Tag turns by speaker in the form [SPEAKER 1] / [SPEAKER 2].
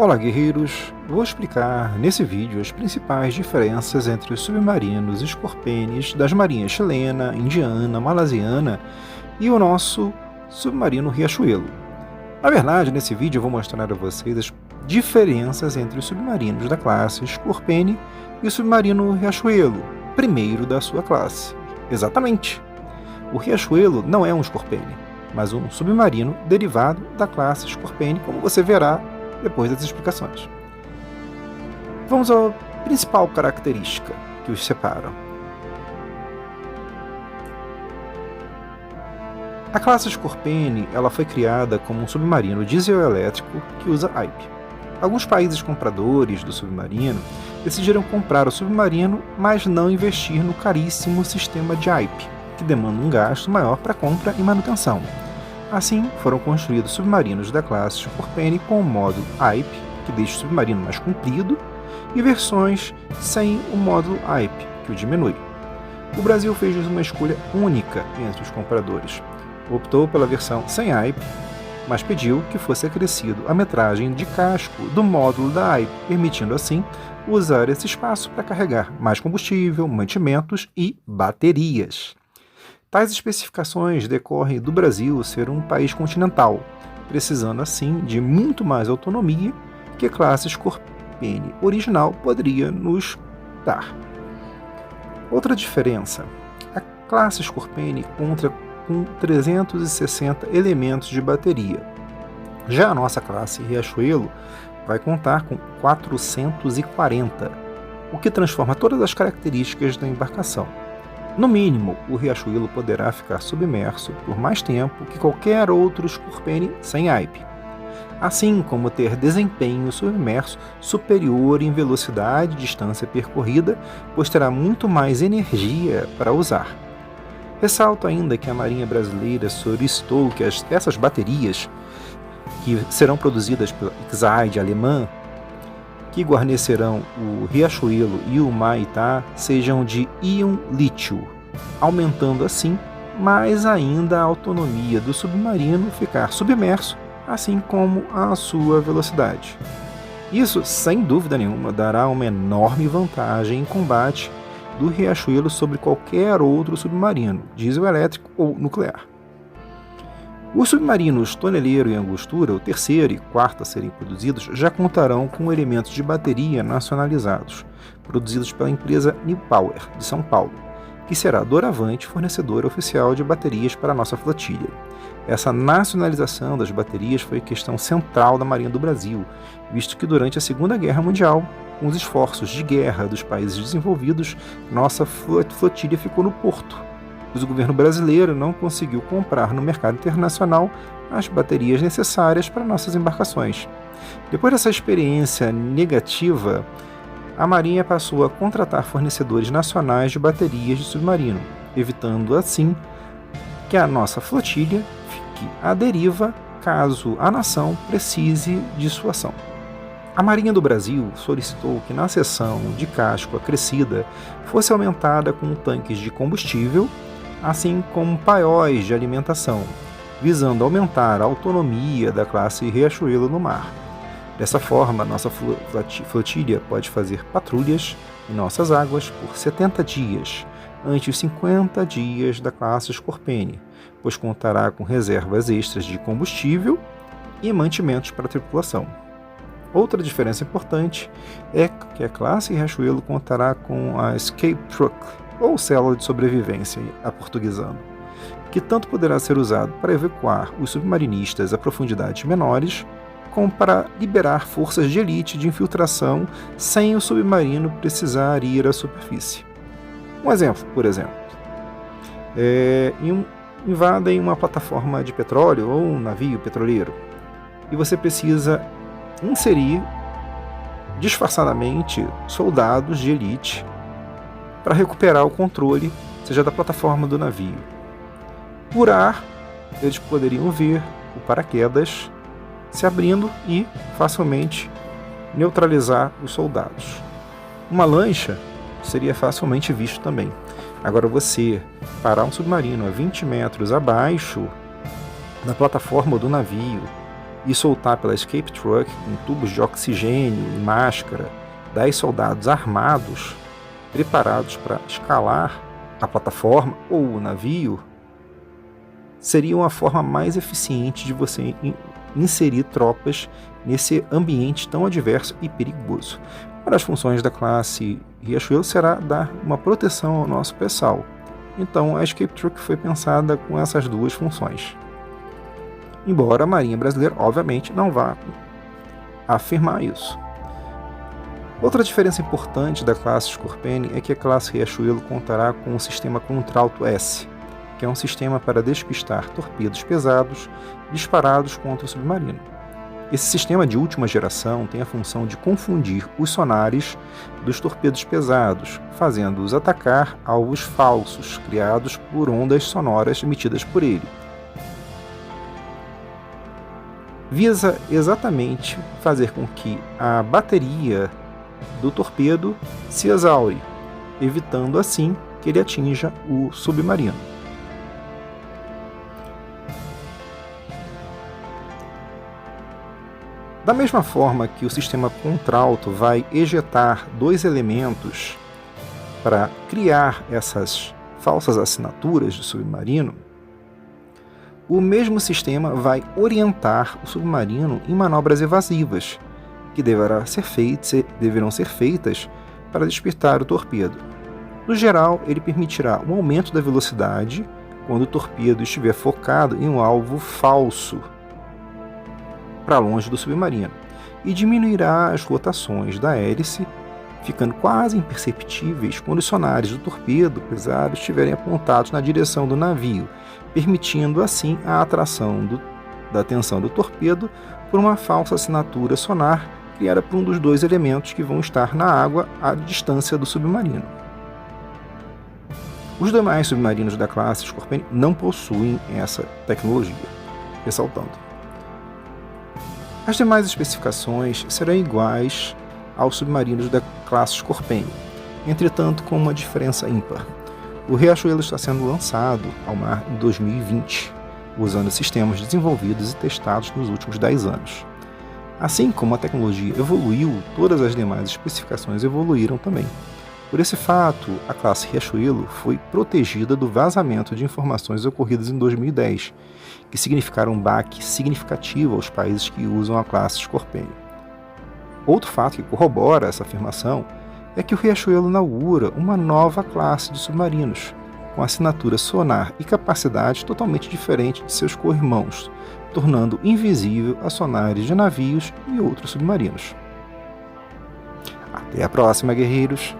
[SPEAKER 1] Olá, guerreiros! Vou explicar nesse vídeo as principais diferenças entre os submarinos Scorpene das marinhas chilena, indiana, malasiana e o nosso submarino Riachuelo. Na verdade, nesse vídeo eu vou mostrar a vocês as diferenças entre os submarinos da classe Scorpene e o submarino Riachuelo, primeiro da sua classe. Exatamente! O Riachuelo não é um Scorpene, mas um submarino derivado da classe Scorpene, como você verá depois das explicações. Vamos à principal característica que os separa. A classe Scorpene ela foi criada como um submarino diesel-elétrico que usa AIP. Alguns países compradores do submarino decidiram comprar o submarino, mas não investir no caríssimo sistema de AIP, que demanda um gasto maior para compra e manutenção. Assim, foram construídos submarinos da classe Scorpene com o módulo AIP, que deixa o submarino mais comprido, e versões sem o módulo AIP, que o diminui. O Brasil fez uma escolha única entre os compradores. Optou pela versão sem AIP, mas pediu que fosse acrescido a metragem de casco do módulo da AIP, permitindo assim usar esse espaço para carregar mais combustível, mantimentos e baterias. Tais especificações decorrem do Brasil ser um país continental, precisando assim de muito mais autonomia que a classe Scorpene original poderia nos dar. Outra diferença: a classe Scorpene conta com 360 elementos de bateria. Já a nossa classe Riachuelo vai contar com 440, o que transforma todas as características da embarcação. No mínimo, o Riachuelo poderá ficar submerso por mais tempo que qualquer outro Scorpene sem AIP, assim como ter desempenho submerso superior em velocidade e distância percorrida, pois terá muito mais energia para usar. Ressalto ainda que a Marinha Brasileira solicitou que essas baterias, que serão produzidas pela Exide alemã, que guarnecerão o Riachuelo e o Maitá, sejam de íon lítio, aumentando assim mais ainda a autonomia do submarino ficar submerso, assim como a sua velocidade. Isso, sem dúvida nenhuma, dará uma enorme vantagem em combate do Riachuelo sobre qualquer outro submarino, diesel elétrico ou nuclear. Os submarinos Toneleiro e Angostura, o terceiro e quarto a serem produzidos, já contarão com elementos de bateria nacionalizados, produzidos pela empresa New Power, de São Paulo, que será doravante fornecedora oficial de baterias para a nossa flotilha. Essa nacionalização das baterias foi questão central da Marinha do Brasil, visto que durante a Segunda Guerra Mundial, com os esforços de guerra dos países desenvolvidos, nossa flotilha ficou no porto, pois o governo brasileiro não conseguiu comprar no mercado internacional as baterias necessárias para nossas embarcações. Depois dessa experiência negativa, a Marinha passou a contratar fornecedores nacionais de baterias de submarino, evitando assim que a nossa flotilha fique à deriva caso a nação precise de sua ação. A Marinha do Brasil solicitou que na seção de casco acrescida fosse aumentada com tanques de combustível, assim como paióis de alimentação, visando aumentar a autonomia da classe Riachuelo no mar. Dessa forma, nossa flotilha pode fazer patrulhas em nossas águas por 70 dias, ante os 50 dias da classe Scorpene, pois contará com reservas extras de combustível e mantimentos para a tripulação. Outra diferença importante é que a classe Riachuelo contará com a Escape Truck, ou célula de sobrevivência, aportuguesando, que tanto poderá ser usado para evacuar os submarinistas a profundidades menores, como para liberar forças de elite de infiltração sem o submarino precisar ir à superfície. Um exemplo, por exemplo, invadem uma plataforma de petróleo ou um navio petroleiro, e você precisa inserir disfarçadamente soldados de elite para recuperar o controle, seja da plataforma do navio. Por ar, eles poderiam ver o paraquedas se abrindo e facilmente neutralizar os soldados. Uma lancha seria facilmente visto também. Agora você parar um submarino a 20 metros abaixo da plataforma do navio e soltar pela escape truck com tubos de oxigênio e máscara 10 soldados armados preparados para escalar a plataforma ou o navio, seria uma forma mais eficiente de você inserir tropas nesse ambiente tão adverso e perigoso. Uma das funções da classe Riachuelo será dar uma proteção ao nosso pessoal. Então a Escape Truck foi pensada com essas duas funções. Embora a Marinha Brasileira, obviamente, não vá afirmar isso. Outra diferença importante da classe Scorpene é que a classe Riachuelo contará com o sistema Contralto-S, que é um sistema para despistar torpedos pesados disparados contra o submarino. Esse sistema de última geração tem a função de confundir os sonares dos torpedos pesados, fazendo-os atacar alvos falsos criados por ondas sonoras emitidas por ele. Visa exatamente fazer com que a bateria do torpedo se exaure, evitando assim que ele atinja o submarino. Da mesma forma que o sistema Contralto vai ejetar 2 elementos para criar essas falsas assinaturas do submarino, o mesmo sistema vai orientar o submarino em manobras evasivas, que deverão ser feitas para despertar o torpedo. No geral, ele permitirá um aumento da velocidade quando o torpedo estiver focado em um alvo falso para longe do submarino, e diminuirá as rotações da hélice, ficando quase imperceptíveis quando os sonares do torpedo pesado estiverem apontados na direção do navio, permitindo assim a atração da tensão do torpedo por uma falsa assinatura sonar criada por um dos 2 elementos que vão estar na água à distância do submarino. Os demais submarinos da classe Scorpene não possuem essa tecnologia, ressaltando. As demais especificações serão iguais aos submarinos da classe Scorpene, entretanto com uma diferença ímpar. O Riachuelo está sendo lançado ao mar em 2020, usando sistemas desenvolvidos e testados nos últimos 10 anos. Assim como a tecnologia evoluiu, todas as demais especificações evoluíram também. Por esse fato, a classe Riachuelo foi protegida do vazamento de informações ocorridas em 2010, que significaram um baque significativo aos países que usam a classe Scorpene. Outro fato que corrobora essa afirmação é que o Riachuelo inaugura uma nova classe de submarinos, com assinatura sonar e capacidade totalmente diferente de seus co-irmãos, tornando invisível a sonares de navios e outros submarinos. Até a próxima, guerreiros!